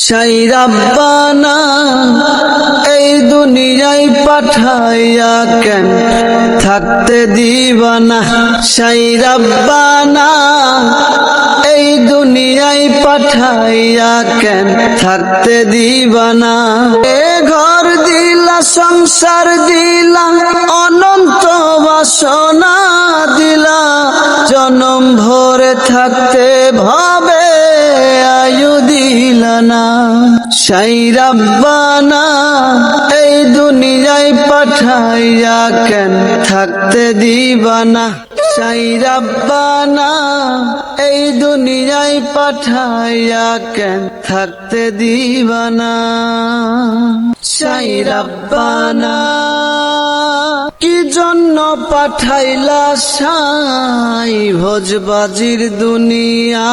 সাই রাব্বানা এই দুনিয়ায় পাঠাইয়া কেন থাকতে দিবানা। সাই রাব্বানা এই দুনিয়ায় পাঠাইয়া কেন থাকতে দিবানা। এ ঘর দিলা, সংসার দিলা, অনন্ত বাসনা দিলা, জনম ভরে থাকতে ভাবে আয়ু দিলা না। সাই রাব্বানা এই দুনিয়ায় পাঠাইয়া কেন থাকতে দিবানা। সাই রাব্বানা এই দুনিয়ায় পাঠাইয়া কেন থাকতে দিবানা। সাই রাব্বানা কি জন্য পাঠাইলা সাই ভোজবাজির দুনিয়া,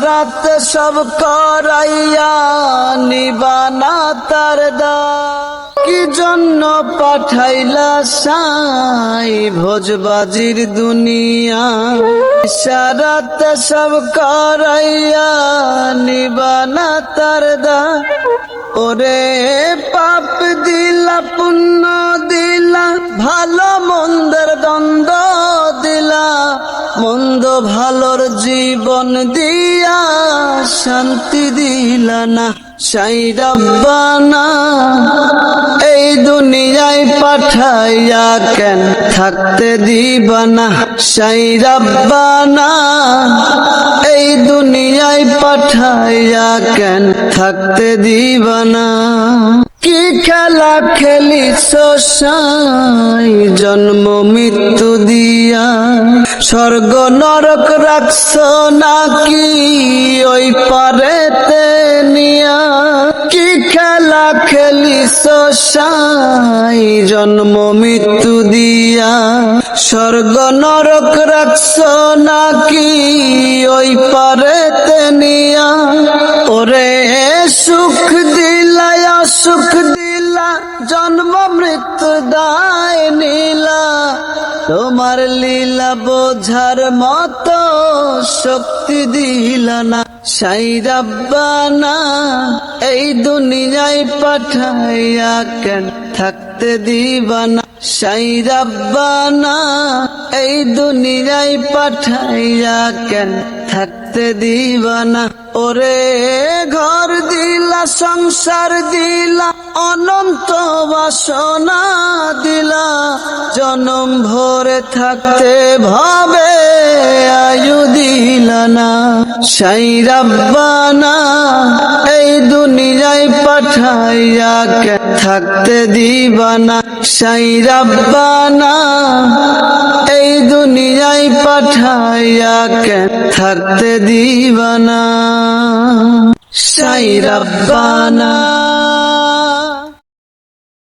রাত সব করাইয়া নিবানা তার দা। কি জন্য পাঠাইলা সাই ভোজবাজির দুনিয়া, সারাত সব করাইয়া নিবানা তার দা। ওরে পাপ দিলা, পুণ্য দিলা, ভালো মন্দের দ্বন্দ্ব দিলা, মন্দ ভালোর জীবন দিয়া শান্তি দিলা না। সাই রাব্বানা এই দুনিয়ায় পাঠাইয়া কেন থাকতে দিবানা। সাই রাব্বানা এই দুনিয়ায় পাঠাইয়া কেন থাকতে দিবানা। কি খেলা খেলিছ সাই জন্ম মৃত্যু দিয়া, স্বর্গ নরক রাখছ নাকি ওই পারেতে নিয়া। কি খেলা খেলিছ সাই জন্ম মৃত্যু দিয়া, স্বর্গ নরক রাখছ নাকি ওই পারেতে নিয়া। ওরে সুখ দিলা সুখ দিলা, জন্ম মৃত্যু দায় নিলা, তোমার লীলা বোঝার মতো শক্তি দিলা না। সাই রাব্বানা এই দুনিয়ায় পাঠাইয়া কেন থাকতে দিবানা। সাই রাব্বানা এই দুনিয়ায় পাঠাইয়া কেন থাকতে দিবানা। ওরে ঘর দিলা, সংসার দিলা, অনন্ত বাসনা দিলা, জনম ভরে থাকতে ভাবে আয়ু দিলা না। সাই রাব্বানা এই দুনিয়ায় পাঠাইয়া কেন থাকতে দিবানা। সাই রাব্বানা এই দুনিয়ায় পাঠাইয়া কেন থাকতে দিবানা। সাই রাব্বানা।